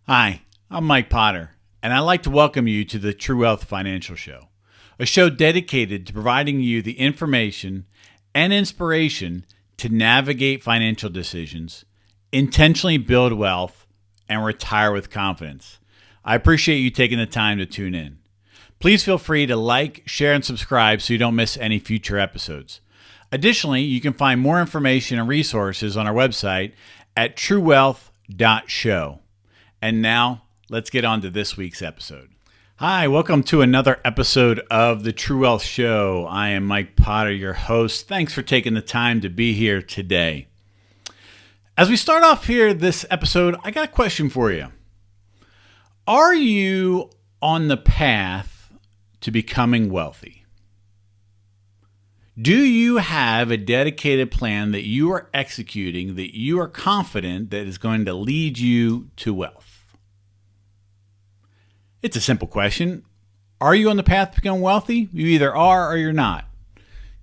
Hi, I'm Mike Potter, and I'd like to welcome you to the True Wealth Financial Show, a show dedicated to providing you the information and inspiration to navigate financial decisions, intentionally build wealth, and retire with confidence. I appreciate you taking the time to tune in. Please feel free to like, share, and subscribe so you don't miss any future episodes. Additionally, you can find more information and resources on our website at truewealth.show. And now, let's get on to this week's episode. Hi, welcome to another episode of the True Wealth Show. I am Mike Potter, your host. Thanks for taking the time to be here today. As we start off here this episode, I got a question for you. Are you on the path to becoming wealthy? Do you have a dedicated plan that you are executing that you are confident that is going to lead you to wealth? It's a simple question. Are you on the path to become wealthy? You either are or you're not.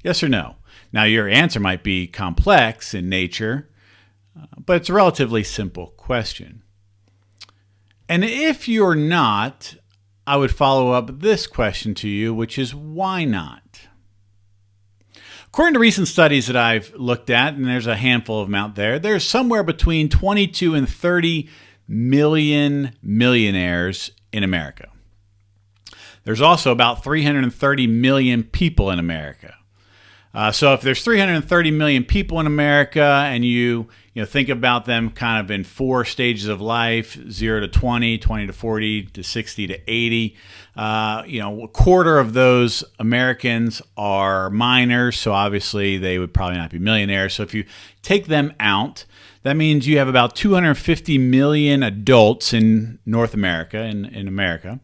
Yes or no? Now, your answer might be complex in nature, but it's a relatively simple question. And if you're not, I would follow up this question to you, which is why not? According to recent studies that I've looked at, and there's a handful of them out there, there's somewhere between 22 and 30 million millionaires in America. There's also about 330 million people in America. So if there's 330 million people in America and you think about them kind of in four stages of life, 0 to 20, 20 to 40 to 60 to 80, a quarter of those Americans are minors, so obviously they would probably not be millionaires. So if you take them out, that means you have about 250 million adults in North America, in America.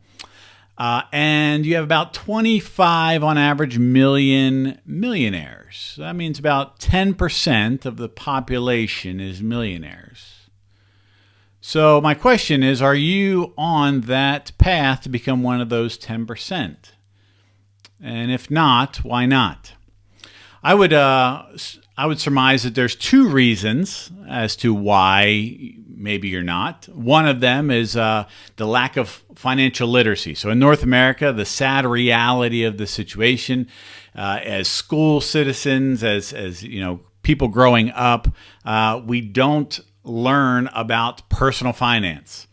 And you have about 25 on average million millionaires. That means about 10% of the population is millionaires. So my question is, are you on that path to become one of those 10%? And if not, why not? I would surmise that there's two reasons as to why maybe you're not. One of them is the lack of financial literacy. So in North America, the sad reality of the situation, as school citizens, as people growing up, we don't learn about personal finance.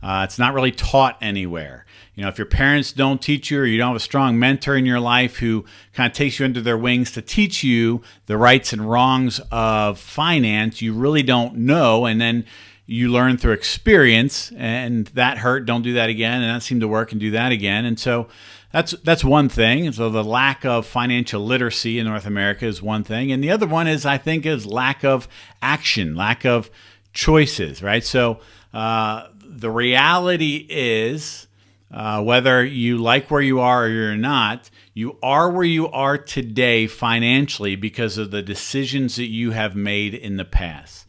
It's not really taught anywhere. If your parents don't teach you or you don't have a strong mentor in your life who kind of takes you under their wings to teach you the rights and wrongs of finance, you really don't know. And then you learn through experience, and that hurt, don't do that again, and that seemed to work, and do that again. And so that's one thing. And so the lack of financial literacy in North America is one thing. And the other one is, I think, is lack of action, lack of choices, right? So the reality is, whether you like where you are or you're not, you are where you are today financially because of the decisions that you have made in the past.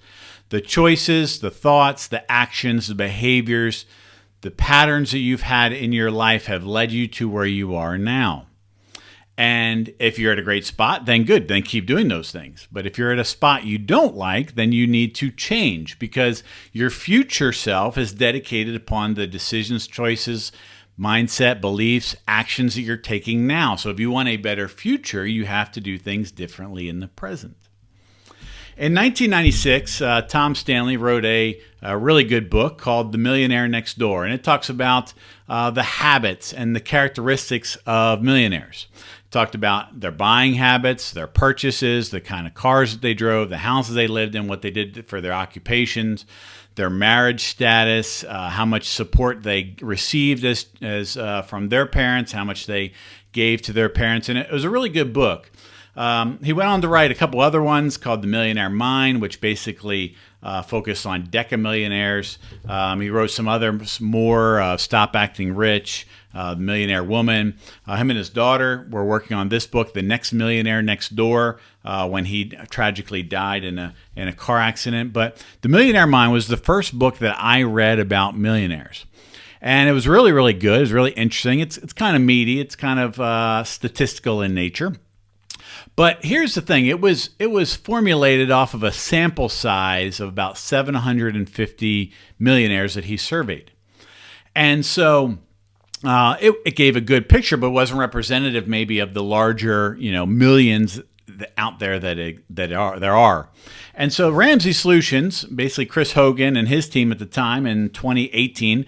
The choices, the thoughts, the actions, the behaviors, the patterns that you've had in your life have led you to where you are now. And if you're at a great spot, then good, then keep doing those things. But if you're at a spot you don't like, then you need to change because your future self is dedicated upon the decisions, choices, mindset, beliefs, actions that you're taking now. So if you want a better future, you have to do things differently in the present. In 1996, Tom Stanley wrote a really good book called The Millionaire Next Door, and it talks about the habits and the characteristics of millionaires. It talked about their buying habits, their purchases, the kind of cars that they drove, the houses they lived in, what they did for their occupations, their marriage status, how much support they received as from their parents, how much they gave to their parents, and it was a really good book. He went on to write a couple other ones called The Millionaire Mind, which basically focused on decamillionaires. He wrote some more, Stop Acting Rich, The Millionaire Woman. Him and his daughter were working on this book, The Next Millionaire Next Door, when he tragically died in a car accident. But The Millionaire Mind was the first book that I read about millionaires. And it was really, really good. It was really interesting. It's kind of meaty. It's kind of statistical in nature. But here's the thing. It was formulated off of a sample size of about 750 millionaires that he surveyed. And so it gave a good picture, but wasn't representative maybe of the larger, millions out there there are. And so Ramsey Solutions, basically Chris Hogan and his team at the time in 2018,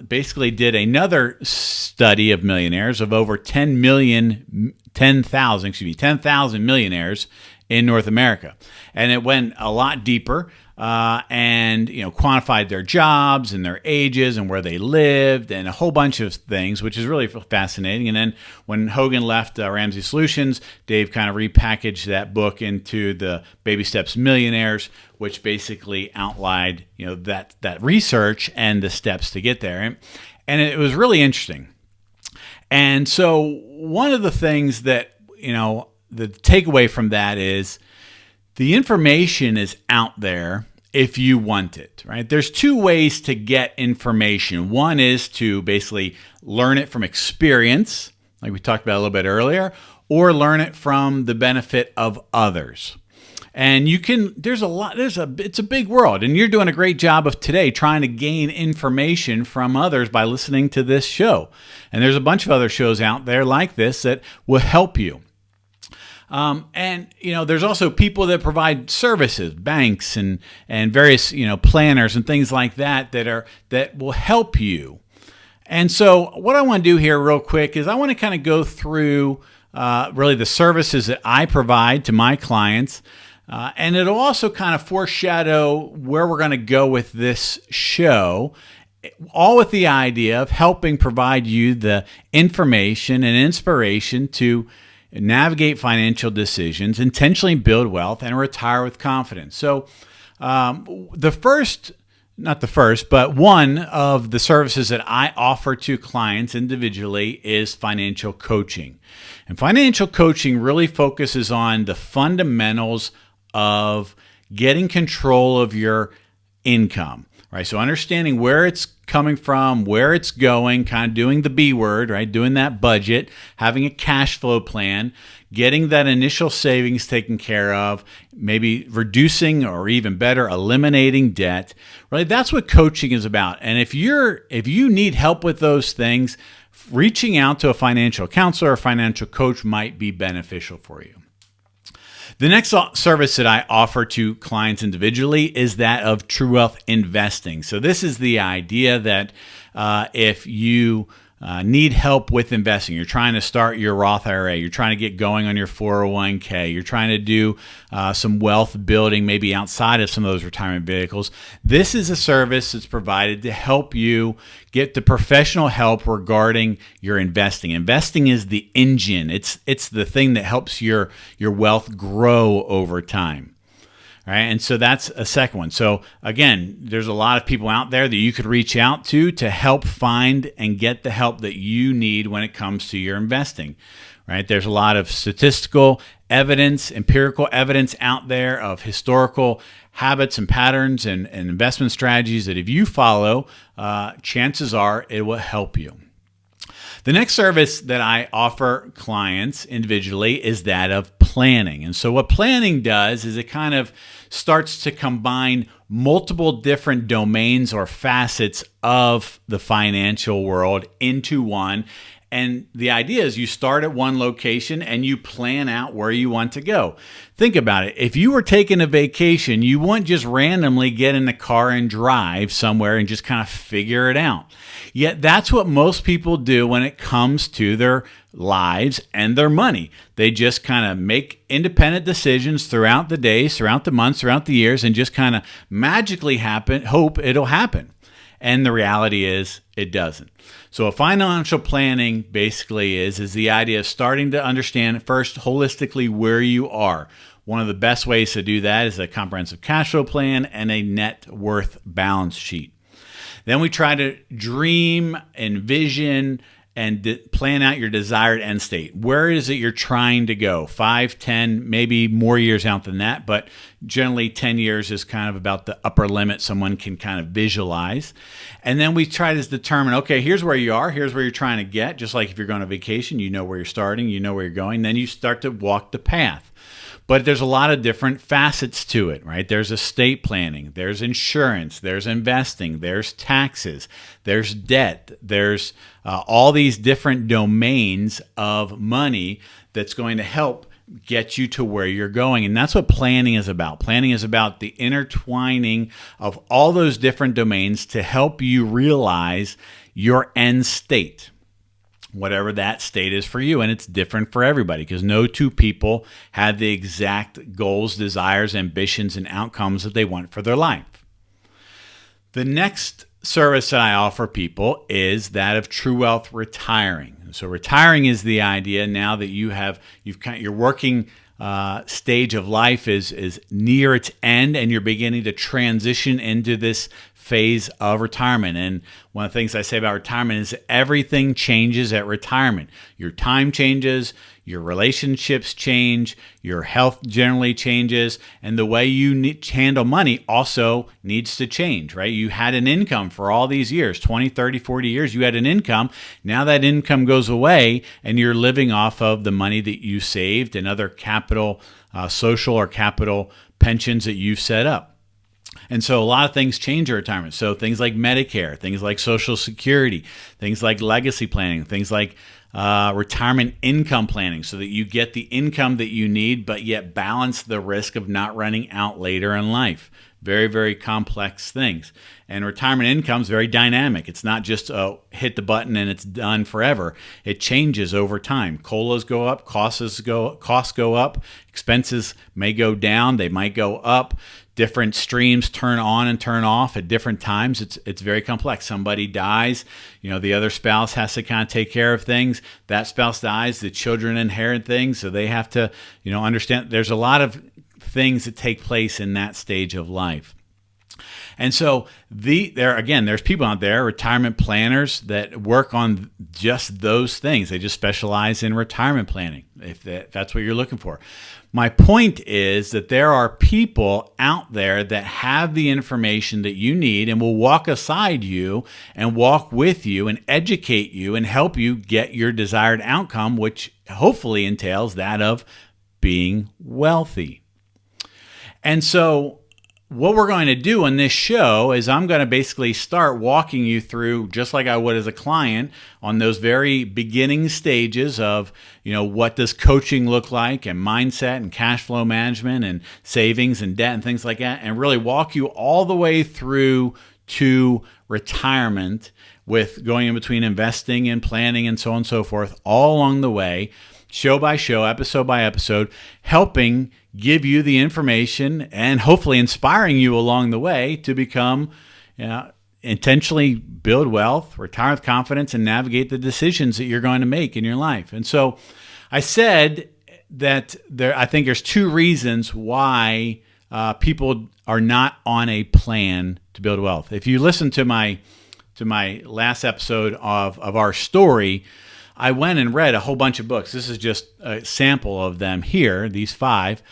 basically did another study of millionaires of over 10,000 millionaires in North America. And it went a lot deeper and quantified their jobs and their ages and where they lived and a whole bunch of things, which is really fascinating. And then when Hogan left Ramsey Solutions, Dave kind of repackaged that book into the Baby Steps Millionaires, which basically outlined that research and the steps to get there. And it was really interesting. And so one of the things that, the takeaway from that is the information is out there if you want it, right? There's two ways to get information. One is to basically learn it from experience, like we talked about a little bit earlier, or learn it from the benefit of others. And it's a big world, and you're doing a great job of today trying to gain information from others by listening to this show. And there's a bunch of other shows out there like this that will help you. There's also people that provide services, banks and various, planners and things like that that will help you. And so what I want to do here real quick is I want to kind of go through really the services that I provide to my clients. And it'll also kind of foreshadow where we're going to go with this show, all with the idea of helping provide you the information and inspiration to navigate financial decisions, intentionally build wealth, and retire with confidence. So one of the services that I offer to clients individually is financial coaching. And financial coaching really focuses on the fundamentals of getting control of your income, right? So understanding where it's coming from, where it's going, kind of doing the B word, right? Doing that budget, having a cash flow plan, getting that initial savings taken care of, maybe reducing or even better, eliminating debt, right? That's what coaching is about. And if you need help with those things, reaching out to a financial counselor or financial coach might be beneficial for you. The next service that I offer to clients individually is that of True Wealth Investing. So this is the idea that if you need help with investing, you're trying to start your Roth IRA, you're trying to get going on your 401k, you're trying to do some wealth building maybe outside of some of those retirement vehicles, this is a service that's provided to help you get the professional help regarding your investing. Investing is the engine. It's the thing that helps your wealth grow over time. All right, and so that's a second one. So again, there's a lot of people out there that you could reach out to help find and get the help that you need when it comes to your investing. Right? There's a lot of statistical evidence, empirical evidence out there of historical habits and patterns and investment strategies that if you follow, chances are it will help you. The next service that I offer clients individually is that of planning. And so what planning does is it kind of starts to combine multiple different domains or facets of the financial world into one. And the idea is you start at one location and you plan out where you want to go. Think about it. If you were taking a vacation, you wouldn't just randomly get in the car and drive somewhere and just kind of figure it out. Yet that's what most people do when it comes to their lives and their money. They just kind of make independent decisions throughout the days, throughout the months, throughout the years, and just kind of magically hope it'll happen. And the reality is it doesn't. So financial planning basically is the idea of starting to understand first holistically where you are. One of the best ways to do that is a comprehensive cash flow plan and a net worth balance sheet. Then we try to dream, envision, and plan out your desired end state. Where is it you're trying to go? 5, 10, maybe more years out than that, but generally 10 years is kind of about the upper limit someone can kind of visualize. And then we try to determine, okay, here's where you are, here's where you're trying to get. Just like if you're going on vacation, you know where you're starting, you know where you're going. Then you start to walk the path. But there's a lot of different facets to it, right? There's estate planning, there's insurance, there's investing, there's taxes, there's debt, there's all these different domains of money that's going to help get you to where you're going. And that's what planning is about. Planning is about the intertwining of all those different domains to help you realize your end state, whatever that state is for you. And it's different for everybody because no two people have the exact goals, desires, ambitions, and outcomes that they want for their life. The next service that I offer people is that of True Wealth Retiring. So retiring is the idea now that your working stage of life is near its end and you're beginning to transition into this phase of retirement. And one of the things I say about retirement is everything changes at retirement. Your time changes, your relationships change, your health generally changes, and the way you handle money also needs to change, right? You had an income for all these years, 20, 30, 40 years, you had an income. Now that income goes away and you're living off of the money that you saved and other capital, social or capital pensions that you've set up. And so a lot of things change at retirement. So things like Medicare, things like Social Security, things like legacy planning, things like retirement income planning so that you get the income that you need, but yet balance the risk of not running out later in life. Very, very complex things. And retirement income is very dynamic. It's not just hit the button and it's done forever. It changes over time. COLAs go up, costs go up, expenses may go down, they might go up. Different streams turn on and turn off at different times. It's very complex. Somebody dies, the other spouse has to kind of take care of things. That spouse dies, the children inherit things, so they have to, understand. There's a lot of things that take place in that stage of life. And so there's people out there, retirement planners that work on just those things. They just specialize in retirement planning, if that's what you're looking for. My point is that there are people out there that have the information that you need and will walk aside you and walk with you and educate you and help you get your desired outcome, which hopefully entails that of being wealthy. And so what we're going to do in this show is I'm going to basically start walking you through, just like I would as a client, on those very beginning stages of, what does coaching look like, and mindset and cash flow management and savings and debt and things like that, and really walk you all the way through to retirement with going in between investing and planning and so on and so forth, all along the way, show by show, episode by episode, helping give you the information and hopefully inspiring you along the way to become, intentionally build wealth, retire with confidence, and navigate the decisions that you're going to make in your life. And so I said that I think there's two reasons why people are not on a plan to build wealth. If you listen to my last episode of our story, I went and read a whole bunch of books. This is just a sample of them here, these 5.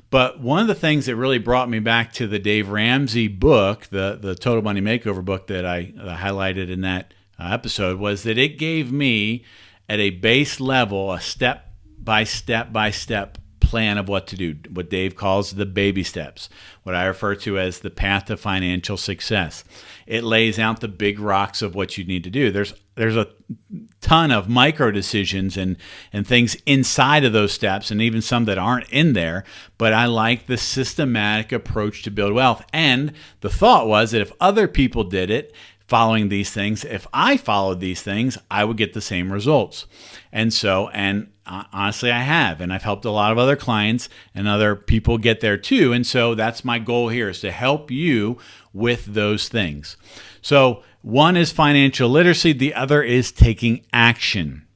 But one of the things that really brought me back to the Dave Ramsey book, the Total Money Makeover book that I highlighted in that episode, was that it gave me, at a base level, a step-by-step plan of what to do, what Dave calls the baby steps, what I refer to as the path to financial success. It lays out the big rocks of what you need to do. There's a ton of micro decisions and things inside of those steps, and even some that aren't in there, but I like the systematic approach to build wealth. And the thought was that if other people did it, following these things, if I followed these things, I would get the same results. And honestly, I have, and I've helped a lot of other clients and other people get there too. And so that's my goal here, is to help you with those things. So one is financial literacy. The other is taking action.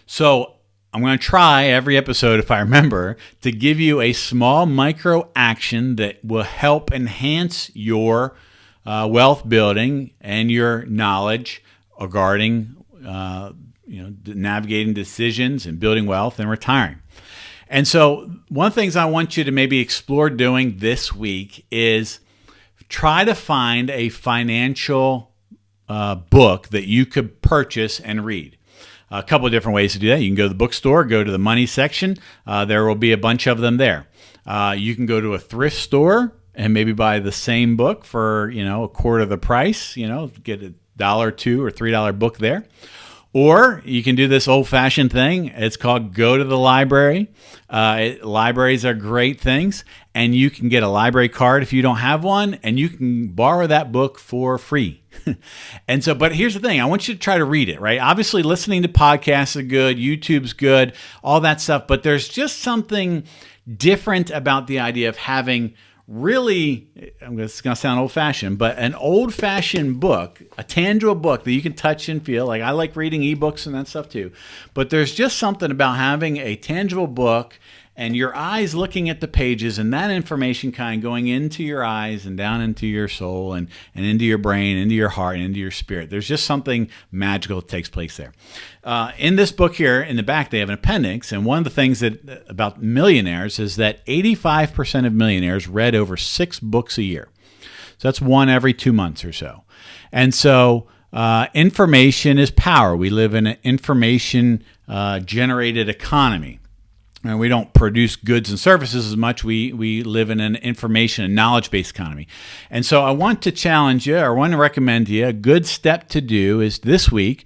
So I'm going to try every episode, if I remember, to give you a small micro action that will help enhance your wealth building and your knowledge regarding navigating decisions and building wealth and retiring. And so one of the things I want you to maybe explore doing this week is try to find a financial book that you could purchase and read. A couple of different ways to do that. You can go to the bookstore, go to the money section. There will be a bunch of them there. You can go to a thrift store and maybe buy the same book for, a quarter of the price, get $1, $2, or $3 book there. Or you can do this old-fashioned thing. It's called go to the library. Libraries are great things, and you can get a library card if you don't have one, and you can borrow that book for free. But here's the thing. I want you to try to read it, right? Obviously, listening to podcasts are good. YouTube's good, all that stuff. But there's just something different about the idea of having really, it's going to sound old-fashioned, but an old-fashioned book, a tangible book that you can touch and feel. Like I like reading ebooks and that stuff too. But there's just something about having a tangible book and your eyes looking at the pages and that information kind of going into your eyes and down into your soul and into your brain, into your heart, and into your spirit. There's just something magical that takes place there. In this book here, in the back, they have an appendix. And one of the things that about millionaires is that 85% of millionaires read over 6 books a year. So that's one every 2 months or so. And so information is power. We live in an information generated economy. And we don't produce goods and services as much. We live in an information and knowledge-based economy. And so I want to challenge you, or I want to recommend to you, a good step to do is this week,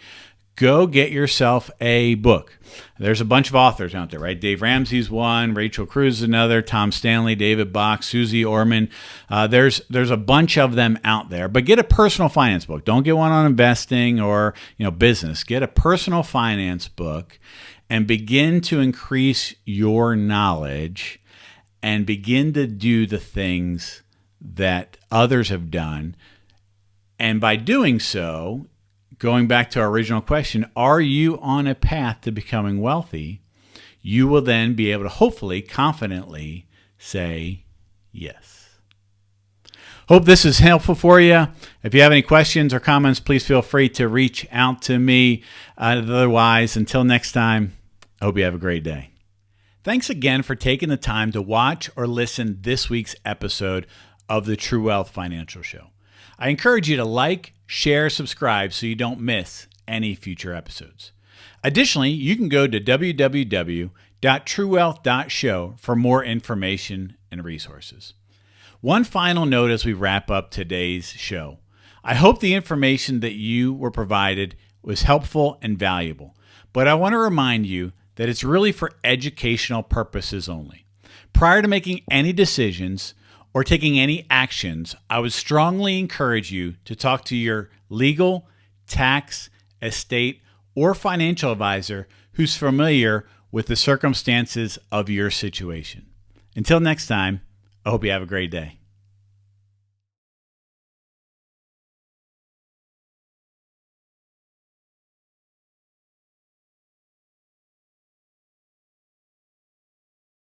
go get yourself a book. There's a bunch of authors out there, right? Dave Ramsey's one, Rachel Cruz is another, Tom Stanley, David Bach, Susie Orman. There's a bunch of them out there. But get a personal finance book. Don't get one on investing or business. Get a personal finance book and begin to increase your knowledge and begin to do the things that others have done. And by doing so, going back to our original question, are you on a path to becoming wealthy? You will then be able to hopefully, confidently say yes. Hope this is helpful for you. If you have any questions or comments, please feel free to reach out to me. Otherwise, until next time, I hope you have a great day. Thanks again for taking the time to watch or listen this week's episode of the True Wealth Financial Show. I encourage you to like, share, subscribe so you don't miss any future episodes. Additionally, you can go to www.truewealth.show for more information and resources. One final note as we wrap up today's show. I hope the information that you were provided was helpful and valuable, but I want to remind you that it's really for educational purposes only. Prior to making any decisions or taking any actions, I would strongly encourage you to talk to your legal, tax, estate, or financial advisor who's familiar with the circumstances of your situation. Until next time, I hope you have a great day.